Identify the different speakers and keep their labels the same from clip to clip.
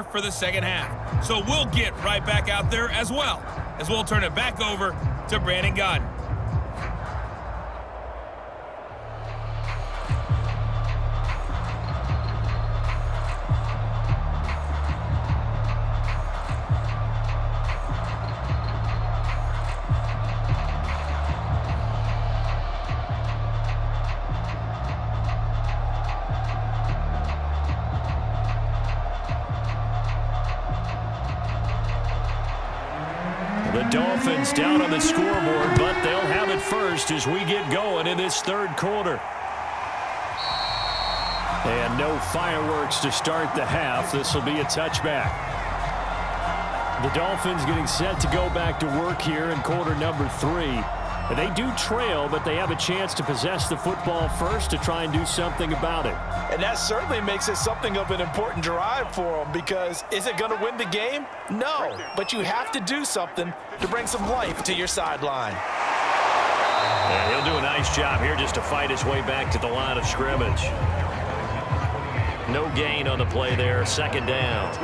Speaker 1: for the second half. So we'll get right back out there as well, as we'll turn it back over to Brandon Godden.
Speaker 2: The Dolphins down on the scoreboard, but they'll have it first as we get going in this third quarter. And no fireworks to start the half. This will be a touchback. The Dolphins getting set to go back to work here in quarter number 3. They do trail, but they have a chance to possess the football first to try and do something about it.
Speaker 3: And that certainly makes it something of an important drive for them, because is it going to win the game? No, but you have to do something to bring some life to your sideline.
Speaker 2: And he'll do a nice job here just to fight his way back to the line of scrimmage. No gain on the play there, second down.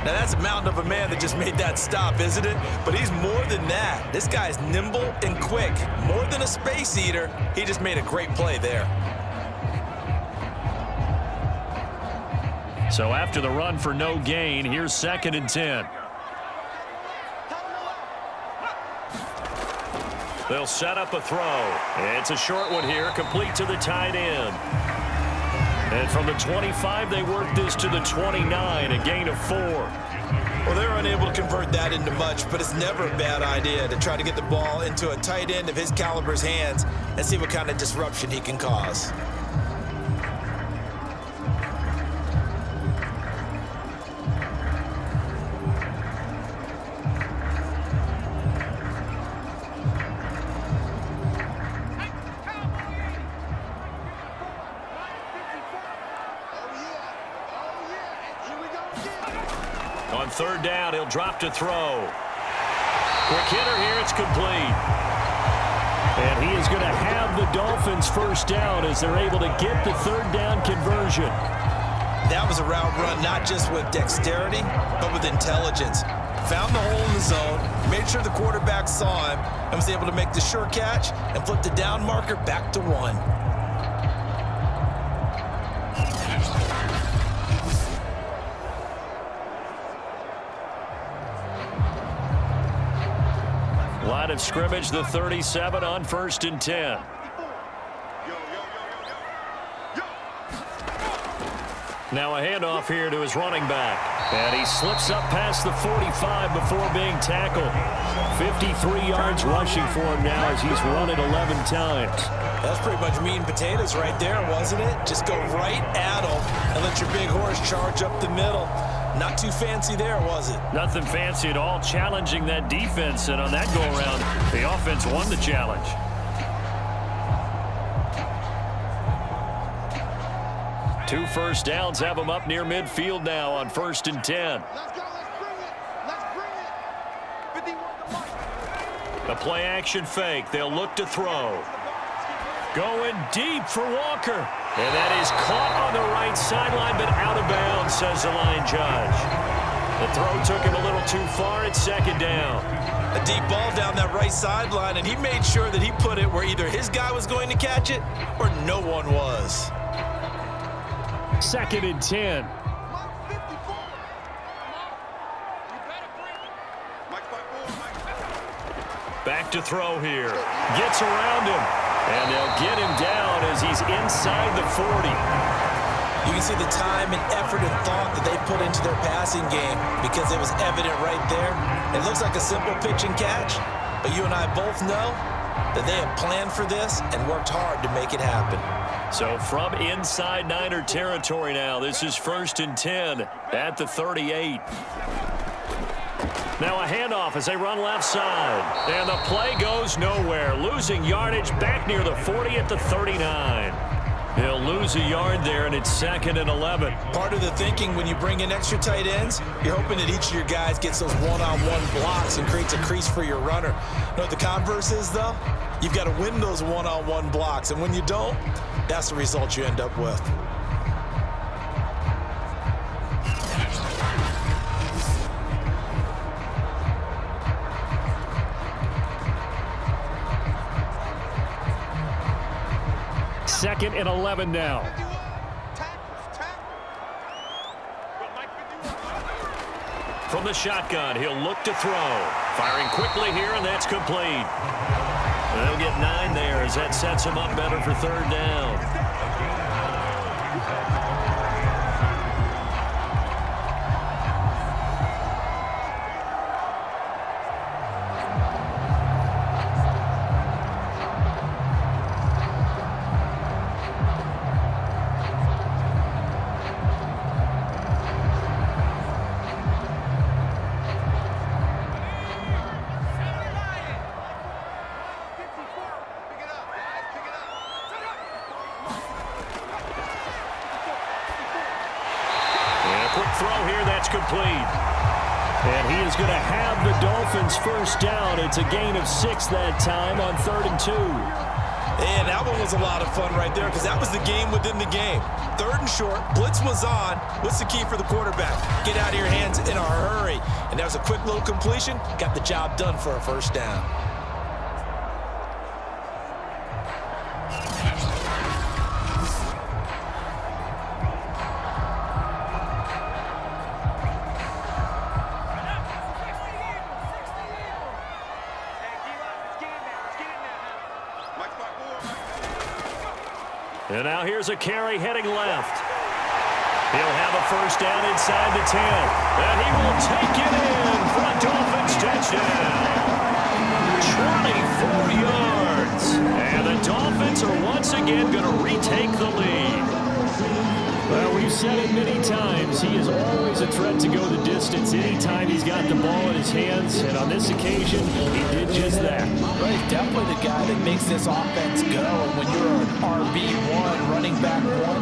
Speaker 3: Now that's a mountain of a man that just made that stop, isn't it? But he's more than that. This guy's nimble and quick. More than a space eater, he just made a great play there.
Speaker 2: So after the run for no gain, here's 2nd and 10. They'll set up a throw. It's a short one here, complete to the tight end. And from the 25, they work this to the 29, a gain of 4.
Speaker 3: Well, they were unable to convert that into much, but it's never a bad idea to try to get the ball into a tight end of his caliber's hands and see what kind of disruption he can cause.
Speaker 2: On 3rd down, he'll drop to throw. Quick hitter here, it's complete. And he is going to have the Dolphins first down as they're able to get the 3rd down conversion.
Speaker 3: That was a route run not just with dexterity, but with intelligence. Found the hole in the zone, made sure the quarterback saw him, and was able to make the sure catch and flip the down marker back to 1.
Speaker 2: Line of scrimmage, the 37 on 1st and 10. Now a handoff here to his running back. And he slips up past the 45 before being tackled. 53 yards rushing for him now as he's run it 11 times.
Speaker 3: That's pretty much meat and potatoes right there, wasn't it? Just go right at him and let your big horse charge up the middle. Not too fancy there, was it?
Speaker 2: Nothing fancy at all, challenging that defense. And on that go-around, the offense won the challenge. Two first downs have them up near midfield now on 1st and 10.
Speaker 4: Let's go, let's bring it. 51
Speaker 2: A play-action fake. They'll look to throw. Going deep for Walker. And that is caught on the right sideline, but out of bounds, says the line judge. The throw took him a little too far. It's 2nd down.
Speaker 3: A deep ball down that right sideline, and he made sure that he put it where either his guy was going to catch it or no one was.
Speaker 2: 2nd and 10. Back to throw here. Gets around him. And they'll get him down as he's inside the 40.
Speaker 3: You can see the time and effort and thought that they put into their passing game because it was evident right there. It looks like a simple pitch and catch, but you and I both know that they have planned for this and worked hard to make it happen.
Speaker 2: So from inside Niner territory now, this is 1st and 10 at the 38. Now a handoff as they run left side. And the play goes nowhere. Losing yardage back near the 40 at the 39. He'll lose a yard there, and it's 2nd and 11.
Speaker 3: Part of the thinking when you bring in extra tight ends, you're hoping that each of your guys gets those one-on-one blocks and creates a crease for your runner. You know what the converse is, though? You've got to win those one-on-one blocks, and when you don't, that's the result you end up with.
Speaker 2: 2nd and 11 now. From the shotgun, he'll look to throw. Firing quickly here, and that's complete. They'll get 9 there as that sets him up better for 3rd down. Throw here, that's complete. And he is going to have the Dolphins first down. It's a gain of 6 that time on 3rd and 2.
Speaker 3: And that one was a lot of fun right there because that was the game within the game. 3rd and short, blitz was on. What's the key for the quarterback? Get out of your hands in a hurry. And that was a quick little completion. Got the job done for a first down.
Speaker 2: And now here's a carry heading left. He'll have a first down inside the 10. And he will take it in for a Dolphins touchdown. 24 yards. And the Dolphins are once again going to retake the lead. Well, we've said it many times. He is always a threat to go the distance anytime he's got the ball in his hands. And on this occasion, he did just that.
Speaker 3: Well, he's definitely the guy that makes this offense go. And when you're an RB1, running back one,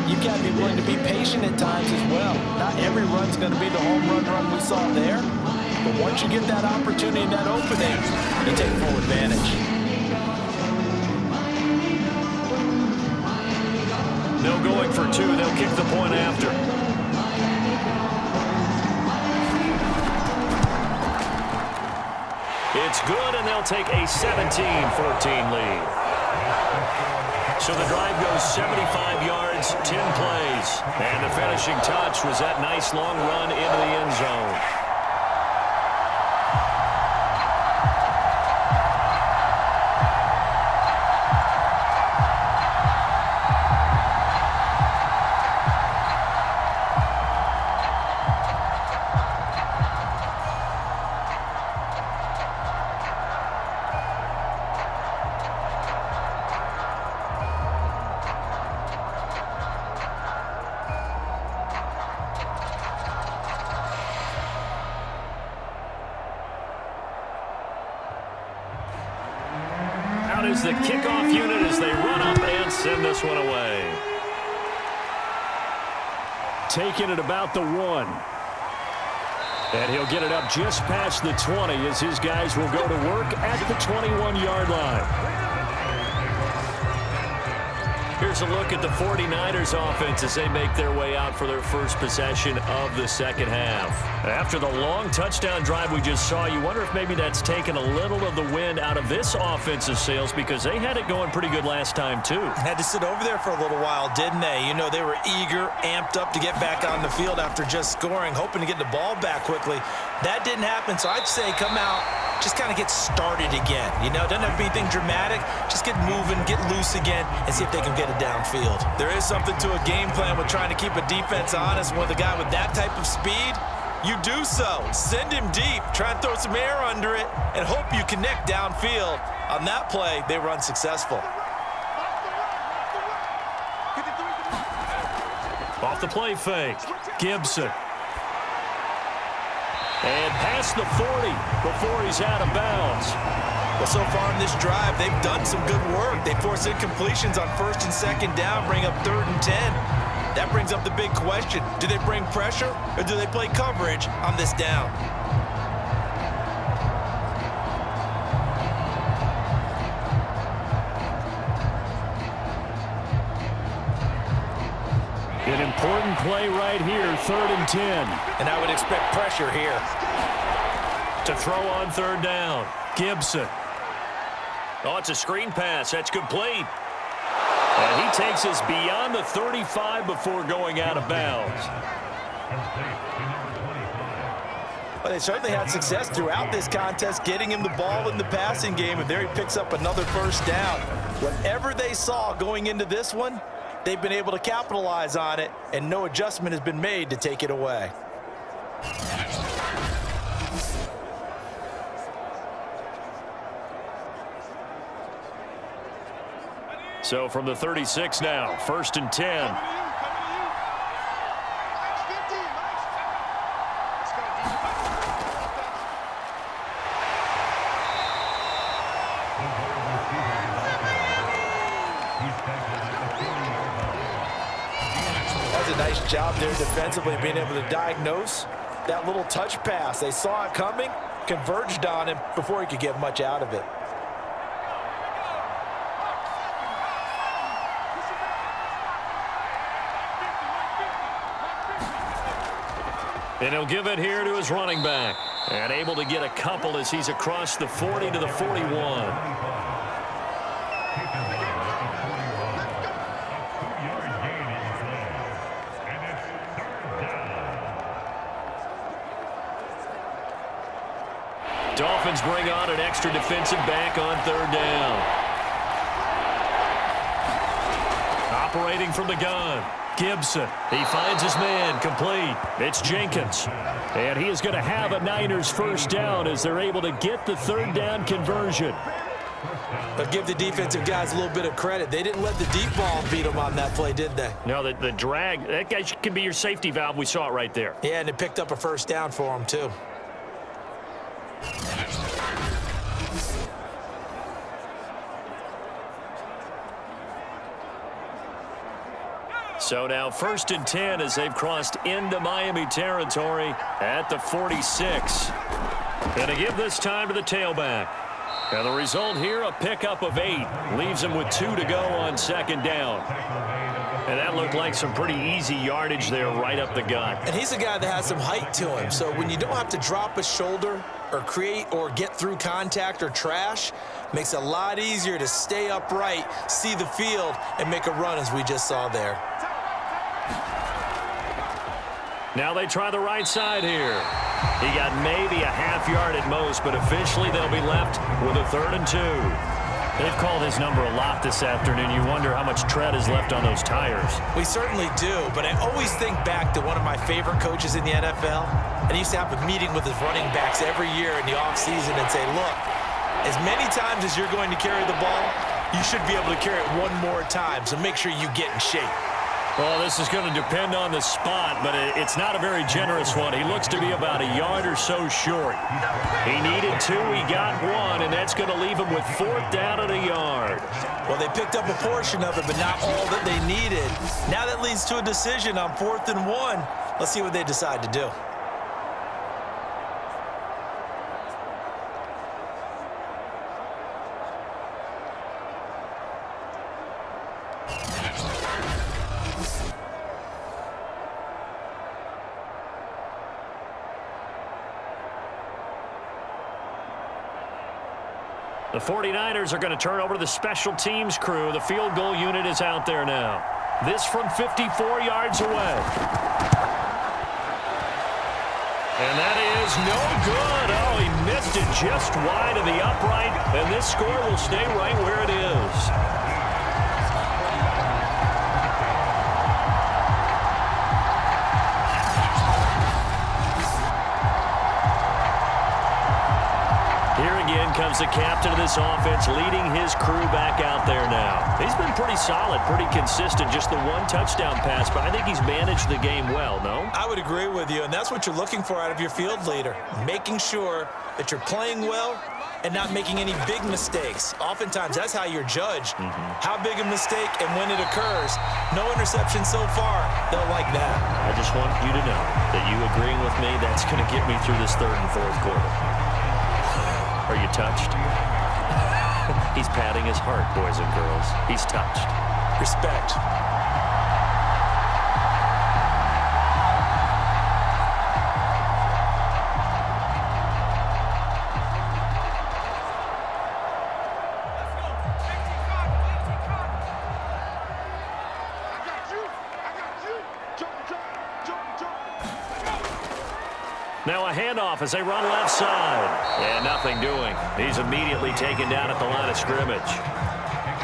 Speaker 3: you've got to be willing to be patient at times as well. Not every run's going to be the home run we saw there. But once you get that opportunity and that opening, you take full advantage.
Speaker 2: No going for 2. They'll kick the point after. It's good, and they'll take a 17-14 lead. So the drive goes 75 yards, 10 plays. And the finishing touch was that nice long run into the end zone. Is the kickoff unit as they run up and send this one away. Taking it about the 1. And he'll get it up just past the 20 as his guys will go to work at the 21-yard line. Here's a look at the 49ers offense as they make their way out for their first possession of the second half. After the long touchdown drive we just saw, you wonder if maybe that's taken a little of the wind out of this offensive sails because they had it going pretty good last time too.
Speaker 3: Had to sit over there for a little while, didn't they? You know, they were eager, amped up to get back on the field after just scoring, hoping to get the ball back quickly. That didn't happen, so I'd say come out, just kind of get started again. You know, doesn't have to be anything dramatic. Just get moving, get loose again, and see if they can get it downfield. There is something to a game plan with trying to keep a defense honest. With a guy with that type of speed, you do so. Send him deep, try and throw some air under it, and hope you connect downfield. On that play, they were unsuccessful.
Speaker 2: Off the play fake, Gibson. And past the 40 before he's out of bounds.
Speaker 3: Well, so far in this drive, they've done some good work. They force incompletions on 1st and 2nd down, bring up 3rd and 10. That brings up the big question. Do they bring pressure or do they play coverage on this down?
Speaker 2: An important play right here, 3rd and 10.
Speaker 3: And I would expect pressure here.
Speaker 2: To throw on 3rd down, Gibson. Oh, it's a screen pass. That's complete. And he takes us beyond the 35 before going out of bounds.
Speaker 3: Well, they certainly had success throughout this contest getting him the ball in the passing game, and there he picks up another first down. Whatever they saw going into this one, they've been able to capitalize on it, and no adjustment has been made to take it away.
Speaker 2: So from the 36 now, 1st and 10.
Speaker 3: That's a nice job there defensively, being able to diagnose that little touch pass. They saw it coming, converged on him before he could get much out of it.
Speaker 2: And he'll give it here to his running back. And able to get a couple as he's across the 40 to the 41. Dolphins bring on an extra defensive back on 3rd down. Operating from the gun. Gibson, he finds his man, complete. It's Jenkins. And he is going to have a Niners first down as they're able to get the 3rd down conversion.
Speaker 3: But give the defensive guys a little bit of credit. They didn't let the deep ball beat them on that play, did they?
Speaker 2: No, the drag, that guy can be your safety valve. We saw it right there.
Speaker 3: Yeah, and it picked up a first down for them, too.
Speaker 2: So now 1st and 10 as they've crossed into Miami territory at the 46. Going to give this time to the tailback. And the result here, a pickup of 8. Leaves him with 2 to go on 2nd down. And that looked like some pretty easy yardage there right up the gut.
Speaker 3: And he's a guy that has some height to him. So when you don't have to drop a shoulder or create or get through contact or trash, makes it a lot easier to stay upright, see the field, and make a run as we just saw there.
Speaker 2: Now they try the right side here. He got maybe a half yard at most, but officially they'll be left with a 3rd and 2. They've called his number a lot this afternoon. You wonder how much tread is left on those tires.
Speaker 3: We certainly do, but I always think back to one of my favorite coaches in the NFL, and he used to have a meeting with his running backs every year in the offseason and say, look, as many times as you're going to carry the ball, you should be able to carry it one more time, so make sure you get in shape.
Speaker 2: Well, this is going to depend on the spot, but it's not a very generous one. He looks to be about a yard or so short. He needed 2, he got 1, and that's going to leave him with 4th down and a yard.
Speaker 3: Well, they picked up a portion of it, but not all that they needed. Now that leads to a decision on 4th and 1. Let's see what they decide to do.
Speaker 2: The 49ers are going to turn over to the special teams crew. The field goal unit is out there now. This from 54 yards away. And that is no good. Oh, he missed it just wide of the upright, and this score will stay right where it is. Comes the captain of this offense, leading his crew back out there now. He's been pretty solid, pretty consistent, just the 1 touchdown pass, but I think he's managed the game well, no?
Speaker 3: I would agree with you, and that's what you're looking for out of your field leader, making sure that you're playing well and not making any big mistakes. Oftentimes, that's how you're judged. How big a mistake and when it occurs. No interception so far. They'll like that.
Speaker 2: I just want you to know that you agreeing with me, that's going to get me through this 3rd and 4th quarter. Are you touched? He's patting his heart, boys and girls. He's touched.
Speaker 3: Respect.
Speaker 2: Now a handoff as they run left side. And nothing doing. He's immediately taken down at the line of scrimmage.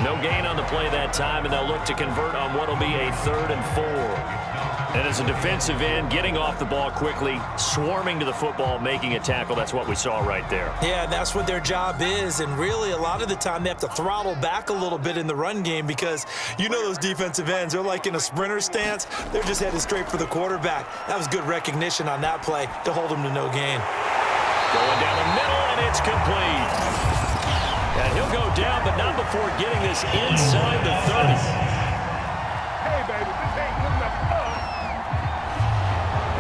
Speaker 2: No gain on the play that time, and they'll look to convert on what will be a 3rd and 4. And as a defensive end, getting off the ball quickly, swarming to the football, making a tackle, that's what we saw right there.
Speaker 3: Yeah, that's what their job is, and really a lot of the time they have to throttle back a little bit in the run game because you know those defensive ends, they're like in a sprinter stance. They're just headed straight for the quarterback. That was good recognition on that play to hold them to no gain.
Speaker 2: Going down the middle, and it's complete. And he'll go down, but not before getting this inside the 30.
Speaker 4: Hey, baby, this ain't good enough.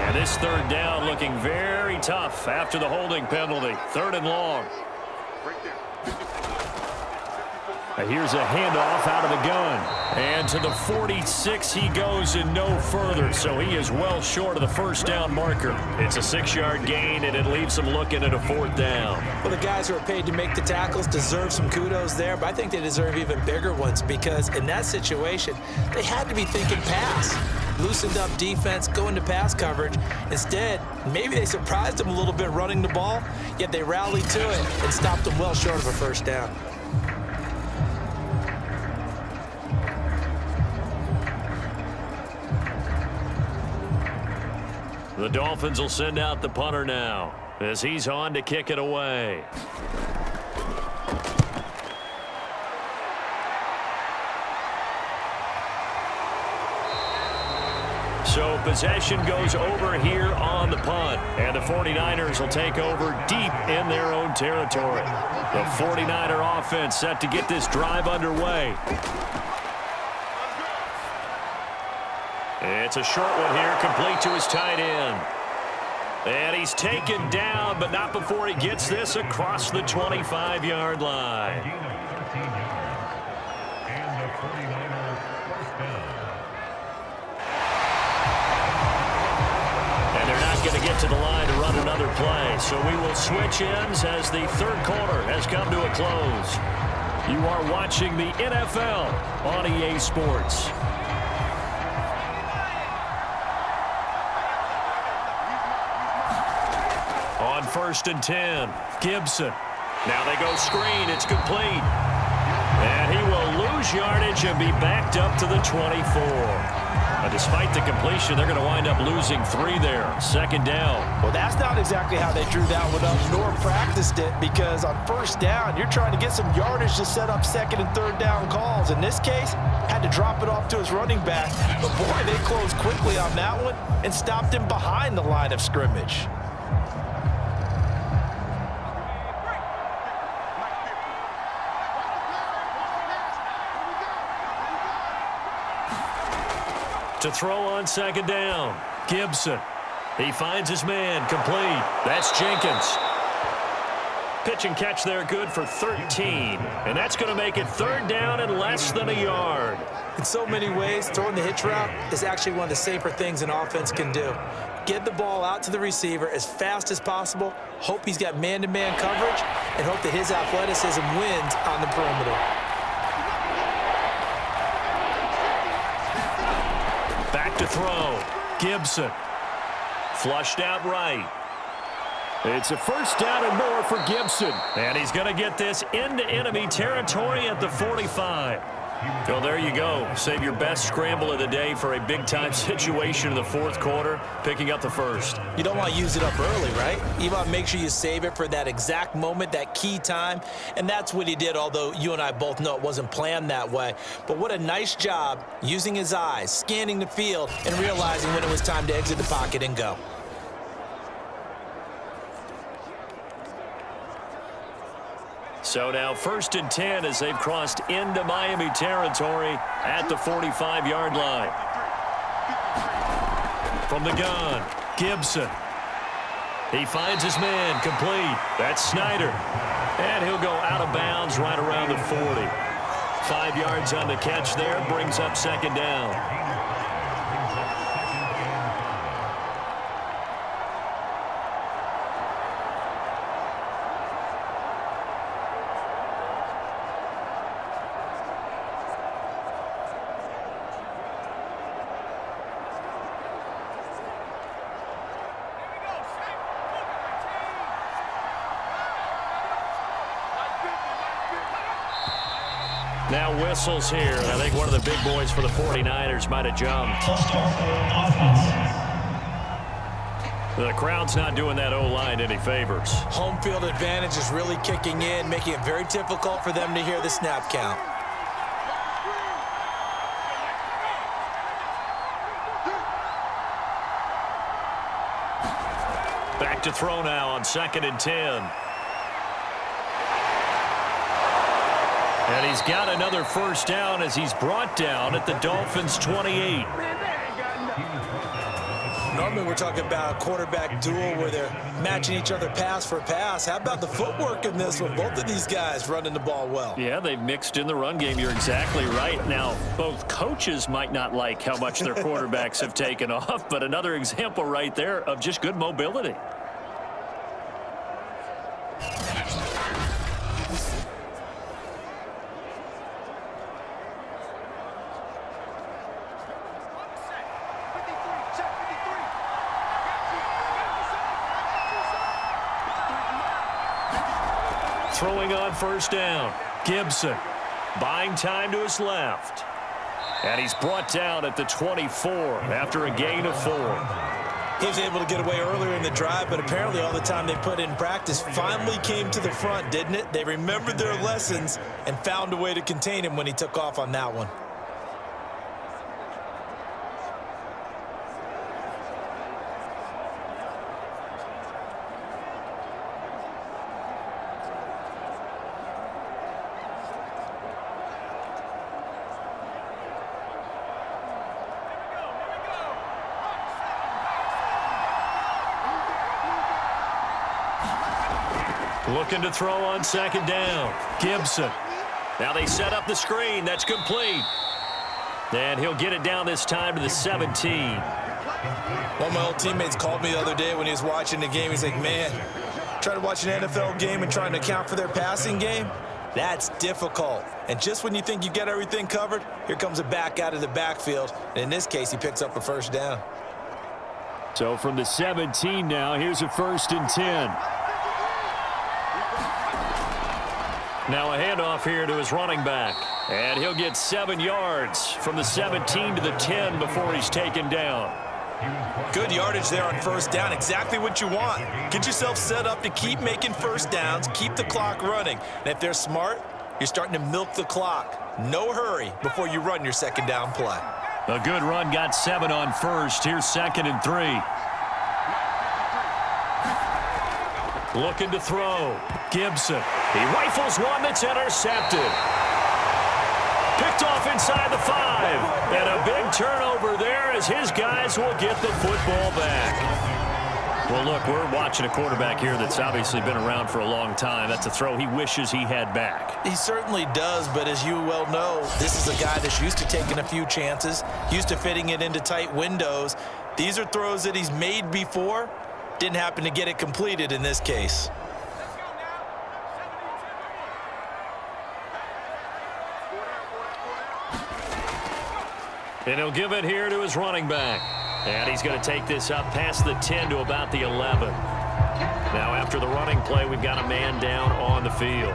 Speaker 2: And this 3rd down looking very tough after the holding penalty. 3rd and long.
Speaker 4: Right there.
Speaker 2: Here's a handoff out of the gun. And to the 46 he goes and no further. So he is well short of the 1st down marker. It's a 6-yard gain, and it leaves him looking at a 4th down.
Speaker 3: Well, the guys who are paid to make the tackles deserve some kudos there, but I think they deserve even bigger ones because in that situation, they had to be thinking pass. Loosened up defense, going to pass coverage. Instead, maybe they surprised them a little bit running the ball, yet they rallied to it and stopped them well short of a 1st down.
Speaker 2: The Dolphins will send out the punter now as he's on to kick it away. So possession goes over here on the punt, and the 49ers will take over deep in their own territory. The 49er offense set to get this drive underway. It's a short one here, complete to his tight end. And he's taken down, but not before he gets this across the 25-yard line. And they're not going to get to the line to run another play, so we will switch ends as the 3rd quarter has come to a close. You are watching the NFL on EA Sports. On 1st and 10, Gibson. Now they go screen. It's complete. And he will lose yardage and be backed up to the 24. Now, despite the completion, they're going to wind up losing 3 there. 2nd down.
Speaker 3: Well, that's not exactly how they drew that one up nor practiced it because on 1st down, you're trying to get some yardage to set up 2nd and 3rd down calls. In this case, had to drop it off to his running back. But, boy, they closed quickly on that one and stopped him behind the line of scrimmage.
Speaker 2: To throw on 2nd down, Gibson. He finds his man, complete. That's Jenkins. Pitch and catch there, good for 13. And that's going to make it 3rd down and less than a yard.
Speaker 3: In so many ways, throwing the hitch route is actually one of the safer things an offense can do. Get the ball out to the receiver as fast as possible, hope he's got man-to-man coverage, and hope that his athleticism wins on the perimeter.
Speaker 2: Back to throw. Gibson. Flushed out right. It's a 1st down and more for Gibson. And he's going to get this into enemy territory at the 45. Well, there you go. Save your best scramble of the day for a big-time situation in the 4th quarter, picking up the 1st.
Speaker 3: You don't want to use it up early, right? You want to make sure you save it for that exact moment, that key time. And that's what he did, although you and I both know it wasn't planned that way. But what a nice job using his eyes, scanning the field, and realizing when it was time to exit the pocket and go.
Speaker 2: So now 1st and 10 as they've crossed into Miami territory at the 45-yard line. From the gun, Gibson. He finds his man, complete. That's Snyder. And he'll go out of bounds right around the 40. 5 yards on the catch there, brings up 2nd down. Now whistles here, and I think one of the big boys for the 49ers might have jumped. The crowd's not doing that O-line any favors.
Speaker 3: Home field advantage is really kicking in, making it very difficult for them to hear the snap count.
Speaker 2: Back to throw now on 2nd and 10. And he's got another first down as he's brought down at the Dolphins' 28.
Speaker 3: Normally we're talking about a quarterback duel where they're matching each other pass for pass. How about the footwork in this one? Both of these guys running the ball well.
Speaker 2: Yeah, they've mixed in the run game. You're exactly right. Now, both coaches might not like how much their quarterbacks have taken off, but another example right there of just good mobility. Throwing on first down, Gibson buying time to his left. And he's brought down at the 24 after a gain of 4.
Speaker 3: He was able to get away earlier in the drive, but apparently all the time they put in practice finally came to the front, didn't it? They remembered their lessons and found a way to contain him when he took off on that one.
Speaker 2: Looking to throw on 2nd down. Gibson. Now they set up the screen. That's complete. And he'll get it down this time to the 17.
Speaker 3: One of my old teammates called me the other day when he was watching the game. He's like, man, trying to watch an NFL game and trying to account for their passing game, that's difficult. And just when you think you get everything covered, here comes a back out of the backfield. And in this case, he picks up a first down.
Speaker 2: So from the 17 now, here's a 1st and 10. Now a handoff here to his running back. And he'll get 7 yards from the 17 to the 10 before he's taken down.
Speaker 3: Good yardage there on first down. Exactly what you want. Get yourself set up to keep making first downs, keep the clock running. And if they're smart, you're starting to milk the clock. No hurry before you run your 2nd down play.
Speaker 2: A good run, got 7 on first. Here's 2nd and 3. Looking to throw. Gibson. He rifles one that's intercepted. Picked off inside the 5. And a big turnover there as his guys will get the football back. Well, look, we're watching a quarterback here that's obviously been around for a long time. That's a throw he wishes he had back.
Speaker 3: He certainly does, but as you well know, this is a guy that's used to taking a few chances, used to fitting it into tight windows. These are throws that he's made before. Didn't happen to get it completed in this case.
Speaker 2: And he'll give it here to his running back. And he's going to take this up past the 10 to about the 11. Now after the running play, we've got a man down on the field.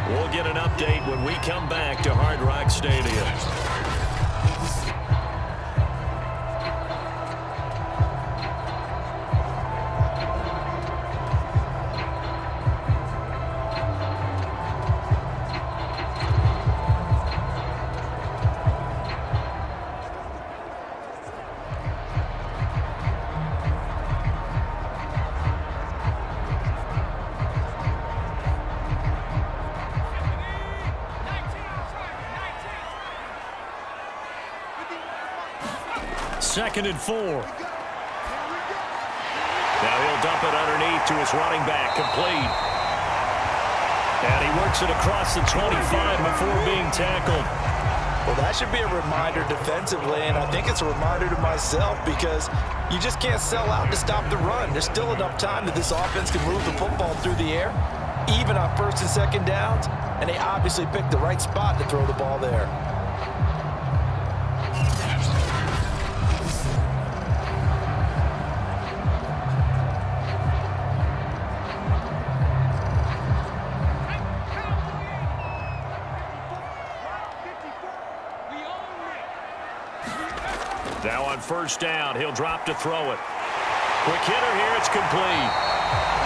Speaker 2: We'll get an update when we come back to Hard Rock Stadium. Second and 4. Now he'll dump it underneath to his running back, complete. And he works it across the 25 before being tackled.
Speaker 3: Well, that should be a reminder defensively, and I think it's a reminder to myself because you just can't sell out to stop the run. There's still enough time that this offense can move the football through the air, even on 1st and 2nd downs, and they obviously picked the right spot to throw the ball there.
Speaker 2: on first down. He'll drop to throw it. Quick hitter here. It's complete.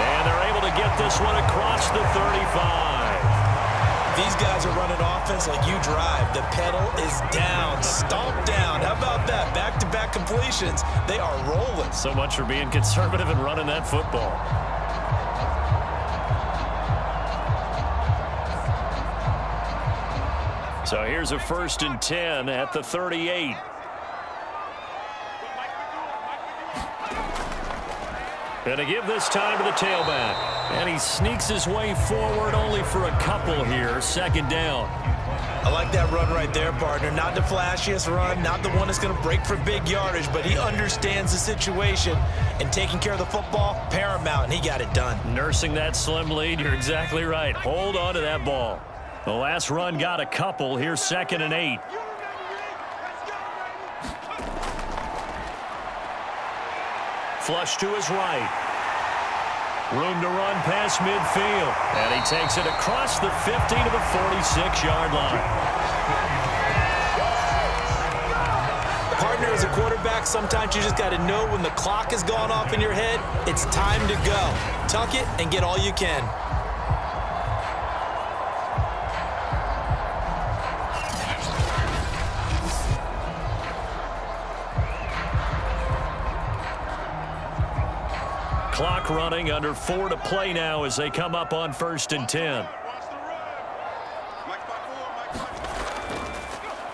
Speaker 2: And they're able to get this one across the 35.
Speaker 3: These guys are running offense like you drive. The pedal is down, stomp down. How about that? Back-to-back completions. They are rolling.
Speaker 2: So much for being conservative and running that football. So here's a 1st and 10 at the 38. And to give this time to the tailback. And he sneaks his way forward only for a couple here. 2nd down.
Speaker 3: I like that run right there, partner. Not the flashiest run, not the one that's going to break for big yardage, but he understands the situation, and taking care of the football, paramount, and he got it done.
Speaker 2: Nursing that slim lead, you're exactly right. Hold on to that ball. The last run got a couple. Here's 2nd and 8. Flush to his right. Room to run past midfield. And he takes it across the 50 to the 46-yard line.
Speaker 3: Partner, as a quarterback, sometimes you just got to know when the clock has gone off in your head, it's time to go. Tuck it and get all you can.
Speaker 2: Clock running, under 4 to play now as they come up on 1st and 10.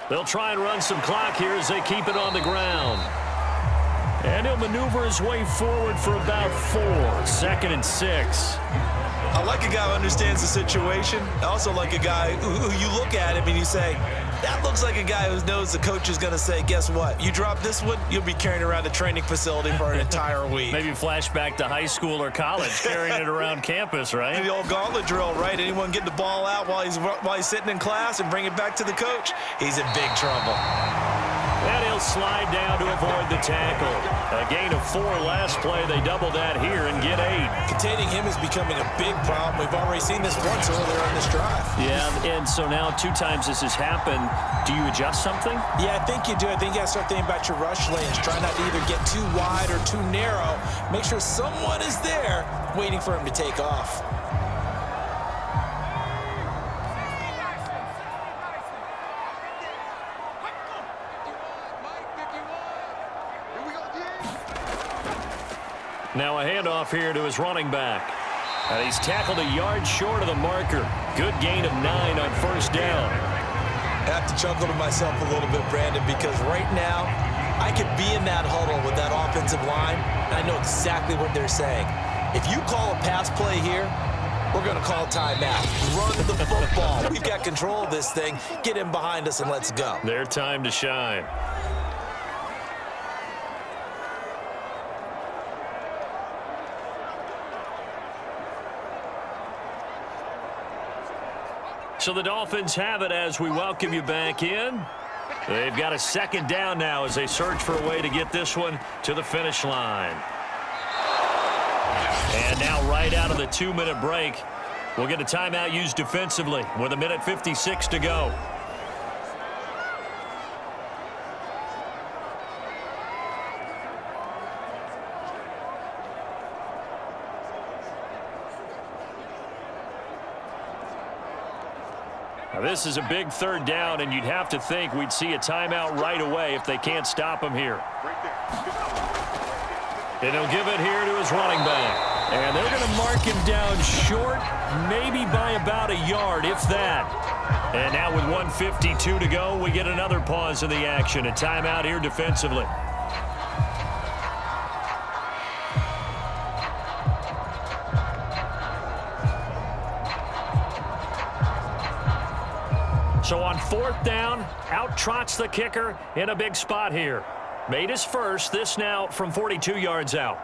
Speaker 2: They'll try and run some clock here as they keep it on the ground. And he'll maneuver his way forward for about 4. 2nd and 6.
Speaker 3: I like a guy who understands the situation. I also like a guy who you look at him and you say, that looks like a guy who knows the coach is going to say, guess what? You drop this one, you'll be carrying around the training facility for an entire week.
Speaker 2: Maybe flashback to high school or college, carrying it around campus, right?
Speaker 3: The old gauntlet drill, right? Anyone get the ball out while he's sitting in class and bring it back to the coach? He's in big trouble.
Speaker 2: And he'll slide down to avoid the tackle. A gain of 4 last play. They double that here and get 8.
Speaker 3: Containing him is becoming a big problem. We've already seen this once earlier on this drive.
Speaker 2: Yeah, and so now 2 times this has happened. Do you adjust something?
Speaker 3: Yeah, I think you do. I think you got to start thinking about your rush lanes. Try not to either get too wide or too narrow. Make sure someone is there waiting for him to take off.
Speaker 2: Now a handoff here to his running back. And he's tackled a yard short of the marker. Good gain of 9 on 1st down.
Speaker 3: I have to chuckle to myself a little bit, Brandon, because right now I could be in that huddle with that offensive line, and I know exactly what they're saying. If you call a pass play here, we're going to call timeout. Run the football. We've got control of this thing. Get him behind us and let's go.
Speaker 2: Their time to shine. So the Dolphins have it as we welcome you back in. They've got a 2nd down now as they search for a way to get this one to the finish line. And now right out of the 2-minute break, we'll get a timeout used defensively with 1:56 to go. Now this is a big 3rd down, and you'd have to think we'd see a timeout right away if they can't stop him here. And he'll give it here to his running back. And they're going to mark him down short, maybe by about a yard, if that. And now with 1:52 to go, we get another pause in the action. A timeout here defensively. So on 4th down, out trots the kicker in a big spot here. Made his first, this now from 42 yards out.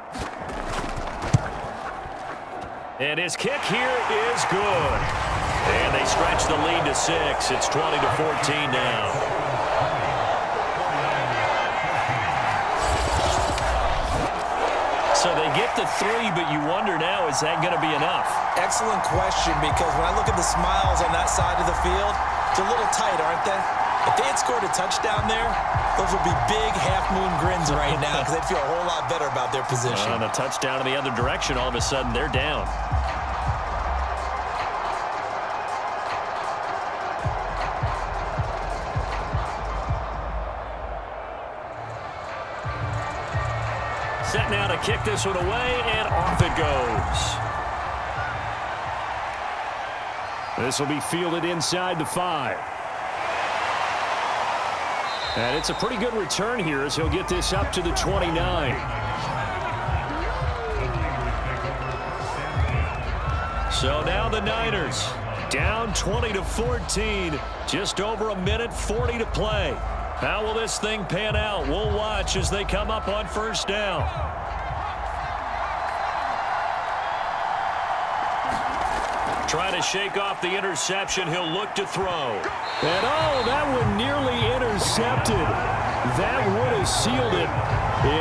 Speaker 2: And his kick here is good. And they stretch the lead to 6. It's 20-14 now. So they get to 3, but you wonder now, is that going to be enough?
Speaker 3: Excellent question, because when I look at the smiles on that side of the field, it's a little tight, aren't they? If they had scored a touchdown there, those would be big half-moon grins right now because they'd feel a whole lot better about their position.
Speaker 2: On a touchdown in the other direction, all of a sudden they're down. Set now to kick this one away, and off it goes. This will be fielded inside the 5. And it's a pretty good return here as he'll get this up to the 29. So now the Niners down 20-14. Just over a minute, 40 to play. How will this thing pan out? We'll watch as they come up on first down. Trying to shake off the interception. He'll look to throw. And oh, that one nearly intercepted. That would have sealed it.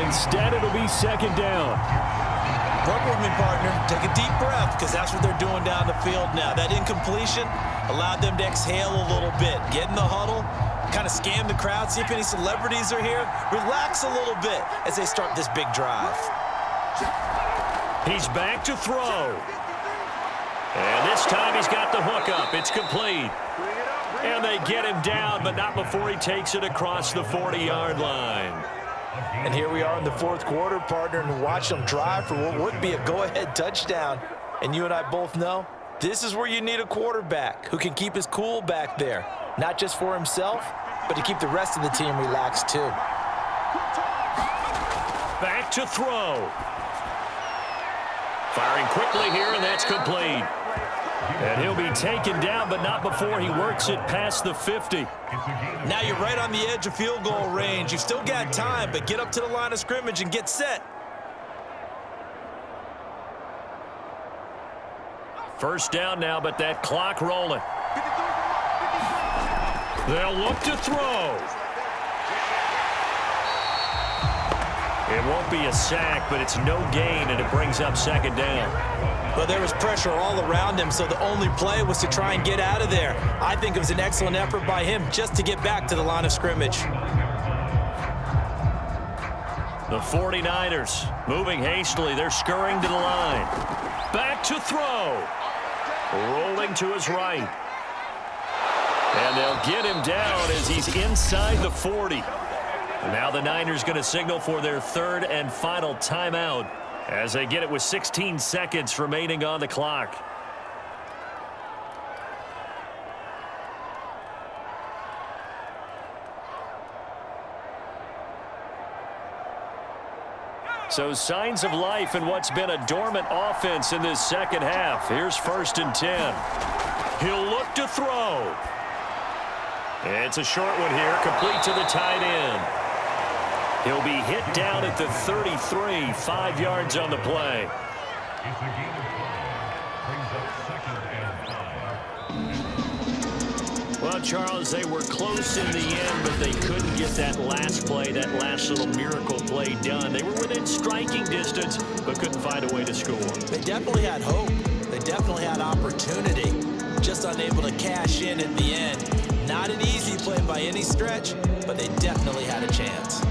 Speaker 2: Instead, it'll be second down.
Speaker 3: Work with me, partner. Take a deep breath because that's what they're doing down the field now. That incompletion allowed them to exhale a little bit. Get in the huddle, kind of scan the crowd, see if any celebrities are here. Relax a little bit as they start this big drive.
Speaker 2: He's back to throw. And this time he's got the hook up. It's complete. And they get him down, but not before he takes it across the 40-yard line.
Speaker 3: And here we are in the fourth quarter, partner, and watch them drive for what would be a go-ahead touchdown. And you and I both know this is where you need a quarterback who can keep his cool back there, not just for himself, but to keep the rest of the team relaxed too.
Speaker 2: Back to throw. Firing quickly here, and that's complete. And he'll be taken down, but not before he works it past the 50.
Speaker 3: Now you're right on the edge of field goal range. You've still got time, but get up to the line of scrimmage and get set.
Speaker 2: First down now, but that clock rolling. They'll look to throw. It won't be a sack, but it's no gain, and it brings up second down.
Speaker 3: Well, there was pressure all around him, so the only play was to try and get out of there. I think it was an excellent effort by him just to get back to the line of scrimmage.
Speaker 2: The 49ers moving hastily. They're scurrying to the line. Back to throw. Rolling to his right. And they'll get him down as he's inside the 40. Now the Niners going to signal for their third and final timeout as they get it with 16 seconds remaining on the clock. So signs of life in what's been a dormant offense in this second half. Here's 1st and 10. He'll look to throw. It's a short one here, complete to the tight end. He'll be hit down at the 33, 5 yards on the play. Well, Charles, they were close in the end, but they couldn't get that last play, that last little miracle play done. They were within striking distance, but couldn't find a way to score.
Speaker 3: They definitely had hope. They definitely had opportunity. Just unable to cash in at the end. Not an easy play by any stretch, but they definitely had a chance.